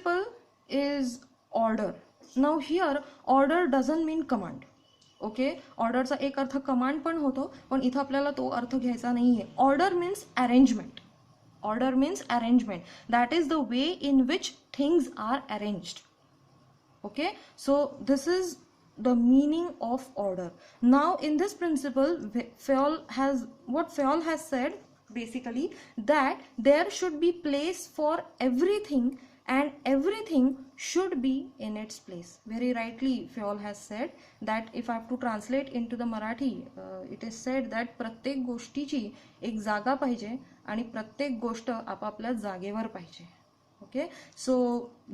principle is order. Now here order doesn't mean command. Okay, ऑर्डरचा एक अर्थ command पण होतो, पण इथं आपल्याला तो अर्थ घ्यायचा नाहीये. Order means arrangement. Order means arrangement. That is the way in which things are arranged. Okay, so this is the meaning of order. Now in this principle, what Fayol has said basically, that there should be place for everything and everything should be in its place. Very rightly Fayol has said that, if I have to translate into the Marathi, it is said that प्रत्येक गोष्टीची एक जागा पाहिजे आणि प्रत्येक गोष्ट आपापल्या जागेवर पाहिजे. Okay, so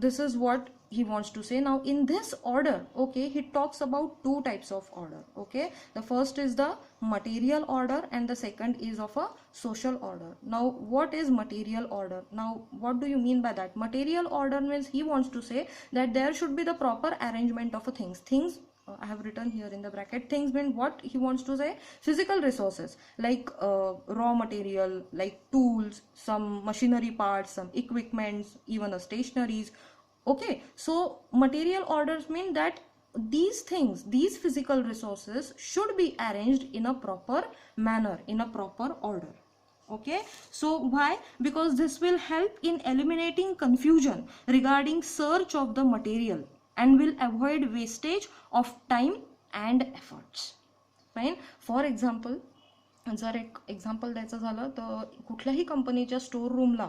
this is what he wants to say. Now in this order, okay, he talks about two types of order. Okay, the first is the material order and the second is of a social order. Now what is material order? Now what do you mean by that? Material order means he wants to say that there should be the proper arrangement of a things. I have written here in the bracket, things mean what he wants to say, physical resources like raw material, like tools, some machinery parts, some equipments, even the stationaries. Okay, so material orders mean that these things, these physical resources should be arranged in a proper manner, in a proper order. Okay, so why? Because this will help in eliminating confusion regarding search of the material and will avoid wastage of time and efforts. Fine. For example, जर एक example द्यायचं झालं तर कुठल्याही कंपनीच्या store रूमला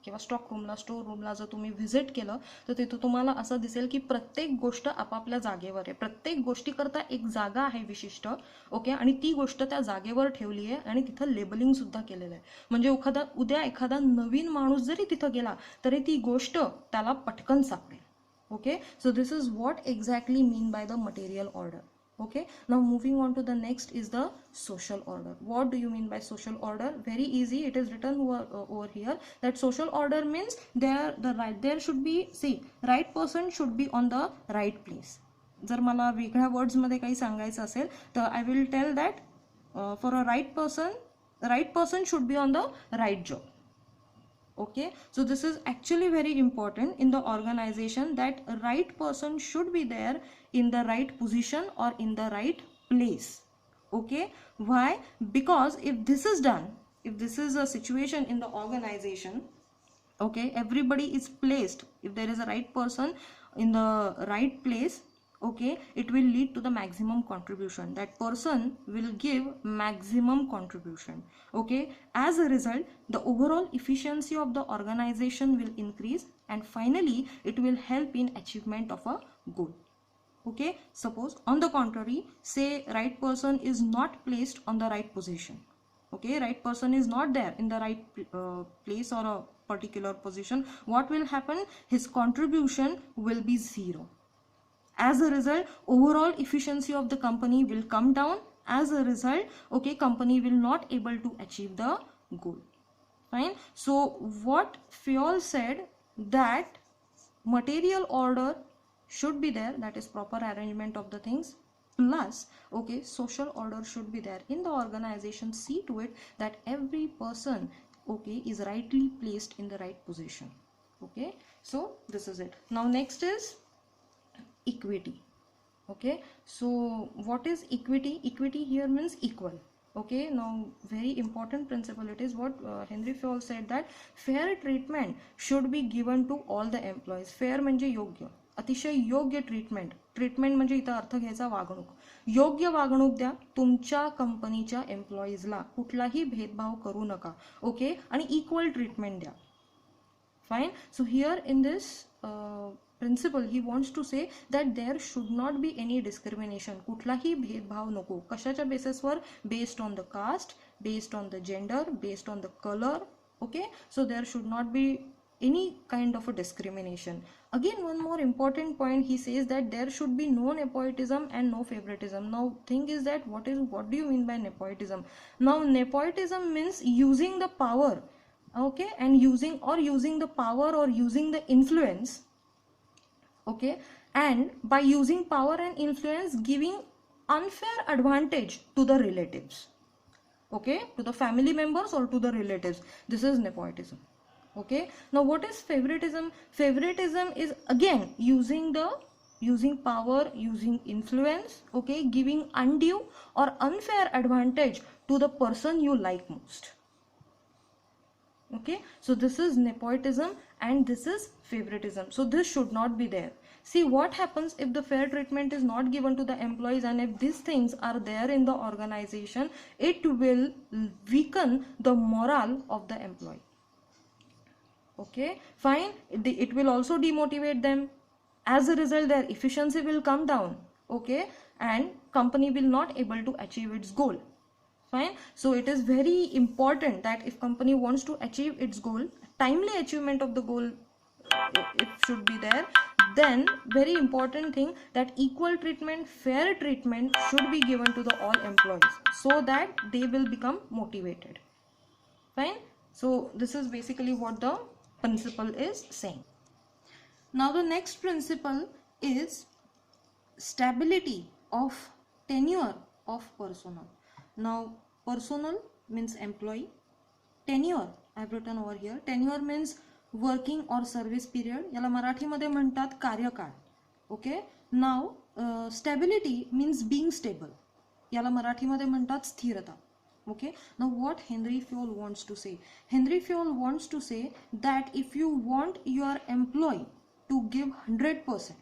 किंवा stock रूमला, स्टोर रूमला जर तुम्ही व्हिजिट केलं तर तिथं तुम्हाला असं दिसेल की प्रत्येक गोष्ट आपापल्या जागेवर आहे. प्रत्येक गोष्टीकरता एक जागा आहे विशिष्ट. ओके, आणि ती गोष्ट त्या जागेवर ठेवली आहे आणि तिथं लेबलिंग सुद्धा केलेलं आहे. म्हणजे उद्या एखादा नवीन माणूस जरी तिथं गेला तरी ती गोष्ट त्याला पटकन सापडेल. Okay, so this is what exactly mean by the material order. Okay, now moving on to the next is the social order. What do you mean by social order? Very easy, it is written over here that social order means there should be, see, right person should be on the right place. जर मला वेगळ्या words मध्ये काही सांगायचं असेल तर I will tell that for a right person should be on the right job. Okay, so this is actually very important in the organization, that a right person should be there in the right position or in the right place. Okay, why? Because if this is done, if this is a situation in the organization, okay, everybody is placed, if there is a right person in the right place, okay, it will lead to the maximum contribution. That person will give maximum contribution. Okay, as a result the overall efficiency of the organization will increase and finally it will help in achievement of a goal. Okay, suppose on the contrary, say right person is not placed on the right position. Okay, right person is not there in the right place or a particular position. What will happen? His contribution will be zero. As a result, overall efficiency of the company will come down. As a result, okay, company will not able to achieve the goal. Fine. So what Fayol said, that material order should be there, that is proper arrangement of the things, plus okay, social order should be there in the organization. See to it that every person, okay, is rightly placed in the right position. Okay, so this is it. Now next is equity. Okay, so what is equity? Equity here means equal. Okay, now very important principle it is what Henry Fayol said, that fair treatment should be given to all the employees. Fair म्हणजे योग्य, अतिशय योग्य treatment. Treatment म्हणजे इथं अर्थ घ्यायचा वागणूक. योग्य वागणूक द्या तुमच्या कंपनीच्या एम्प्लॉईजला, कुठलाही भेदभाव करू नका. ओके, आणि इक्वल ट्रीटमेंट द्या. Fine. So here in this principle he wants to say that there should not be any discrimination. कुठलाही भेदभाव नको. कशाच्या बेसिसवर? Based on the caste, based on the gender, based on the color. Okay, so there should not be any kind of a discrimination. Again, one more important point, he says that there should be no nepotism and no favoritism. Now thing is that what do you mean by nepotism? Now nepotism means using the power, okay, and using the power or using the influence, okay, and by using power and influence giving unfair advantage to the relatives, okay, to the family members or to the relatives. This is nepotism. Okay, now what is favoritism? Favoritism is again using power, using influence, okay, giving undue or unfair advantage to the person you like most. Okay, so this is nepotism and this is favoritism. So this should not be there. See what happens if the fair treatment is not given to the employees, and if these things are there in the organization, it will weaken the morale of the employee. Okay, fine. It will also demotivate them. As a result, their efficiency will come down. Okay, and company will not able to achieve its goal. Fine. So it is very important that if company wants to achieve its goal, timely achievement of the goal, it should be there. Then very important thing that equal treatment, fair treatment should be given to the all employees, so that they will become motivated. Fine. So this is basically what the principle is saying. Now the next principle is stability of tenure of personnel. Now personnel means employee, tenure I have written over here. Tenure means working or service period. याला मराठीमध्ये म्हणतात कार्यकाळ. Okay. Now stability means being stable. याला मराठीमध्ये म्हणतात स्थिरता. Okay. Now what Henry Fayol wants to say? Henry Fayol wants to say that if you want your employee to give 100%,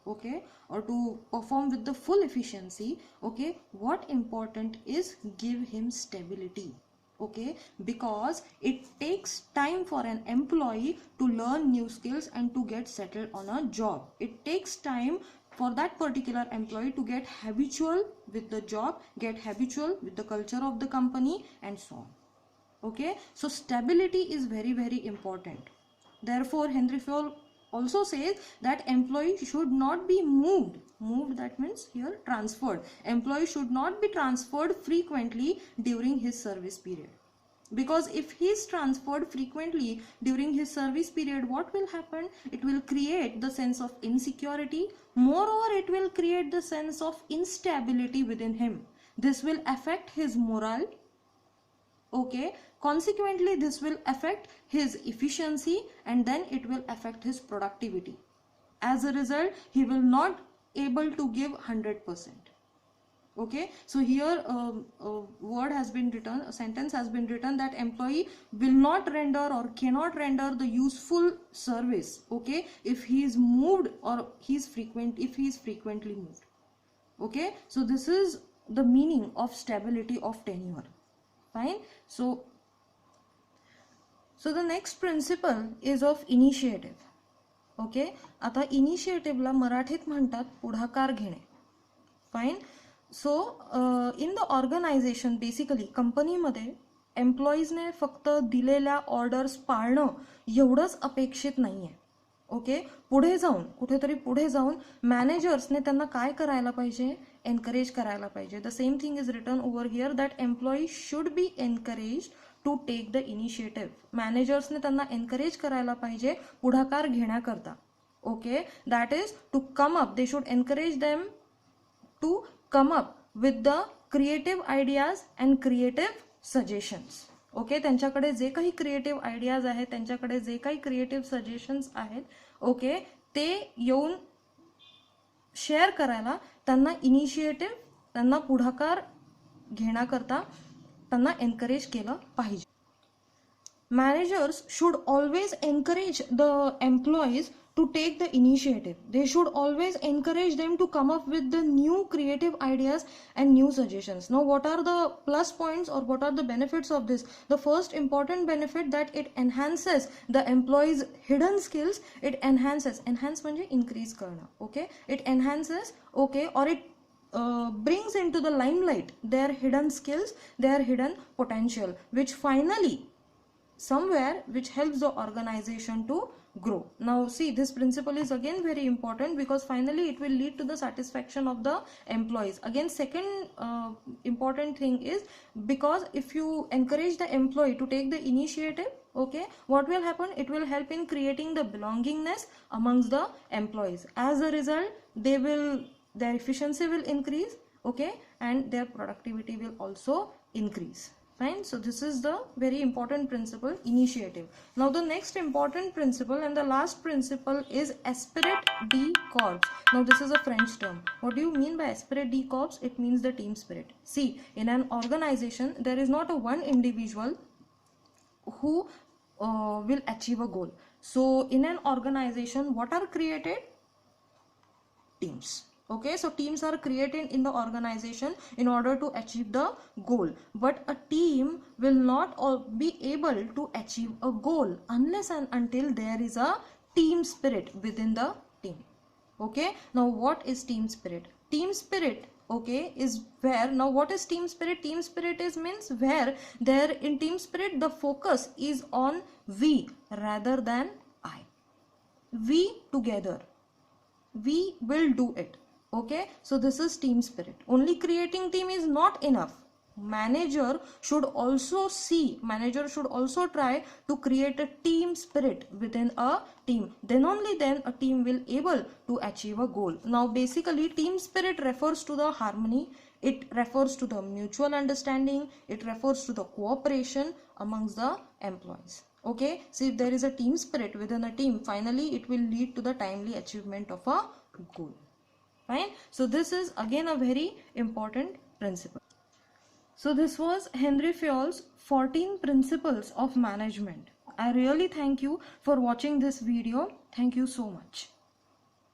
okay, or to perform with the full efficiency, okay, what important is give him stability. Okay, because it takes time for an employee to learn new skills and to get settled on a job. It takes time for that particular employee to get habitual with the job, get habitual with the culture of the company, and so on. Okay, so stability is very, very important. Therefore Henry Fayol also says that employee should not be moved. That means here transferred. Employee should not be transferred frequently during his service period, because if he is transferred frequently during his service period, what will happen? It will create the sense of insecurity. Moreover, it will create the sense of instability within him. This will affect his morale. Okay, consequently this will affect his efficiency, and then it will affect his productivity. As a result, he will not able to give 100%. Okay, so here a word has been written, a sentence has been written that employee will not render or cannot render the useful service, okay, if he is moved or if he is frequently moved. Okay, so this is the meaning of stability of tenure. Fine. So the next principle is of initiative. Okay, आता initiative ला मराठीत म्हणतात पुढाकार घेणे. Fine. So in the organization, basically company मध्ये employees ने फक्त दिलेल्या orders पाळणं एवढंच अपेक्षित नाहीये. ओके, पुढे जाऊन कुठेतरी पुढे जाऊन मॅनेजर्सने त्यांना काय करायला पाहिजे? एनकरेज करायला पाहिजे. The same thing is written over here that employee should be encourage to take the initiative. मॅनेजर्सने त्यांना एनकरेज करायला पाहिजे पुढाकार घेण्याकरता. Okay, that is to come up. They should encourage them to come up with the creative ideas and creative suggestions. Okay, त्यांच्याकडे जे काही creative ideas आहेत, त्यांच्याकडे जे काही क्रिएटिव्ह सजेशन्स आहेत, ओके, ते येऊन शेअर करायला त्यांना इनिशिएटिव्ह, त्यांना पुढाकार घेण्याकरता त्यांना एनकरेज केलं पाहिजे. Managers should always encourage the employees to take the initiative. They should always encourage them to come up with the new creative ideas and new suggestions. Now what are the plus points or what are the benefits of this? The first important benefit that it enhances the employees hidden skills. It enhances म्हणजे increase करणं. Okay, it enhances, okay, or it brings into the limelight their hidden skills, their hidden potential, which finally somewhere which helps the organization to grow. Now see, this principle is again very important because finally it will lead to the satisfaction of the employees. Again, second important thing is, because if you encourage the employee to take the initiative, okay, what will happen? It will help in creating the belongingness amongst the employees. As a result, their efficiency will increase, okay, and their productivity will also increase. Fine. So this is the very important principle, initiative. Now the next important principle and the last principle is esprit de corps. Now this is a French term. What do you mean by esprit de corps? It means the team spirit. See, in an organization there is not a one individual who will achieve a goal. So in an organization, what are created? Teams. Okay, so teams are created in the organization in order to achieve the goal, but a team will not be able to achieve a goal unless and until there is a team spirit within the team. Okay, now what is team spirit? Team spirit, okay, is where, now what is team spirit? Team spirit is means where there in team spirit the focus is on we rather than I. We together, we will do it. Okay, so this is team spirit. Only creating team is not enough. Manager should also try to create a team spirit within a team. Then only then a team will able to achieve a goal. Now basically team spirit refers to the harmony, it refers to the mutual understanding, it refers to the cooperation amongst the employees. Okay, so if there is a team spirit within a team, finally it will lead to the timely achievement of a goal. Fine. So this is again a very important principle. So this was Henry Fayol's 14 Principles of Management. I really thank you for watching this video. Thank you so much.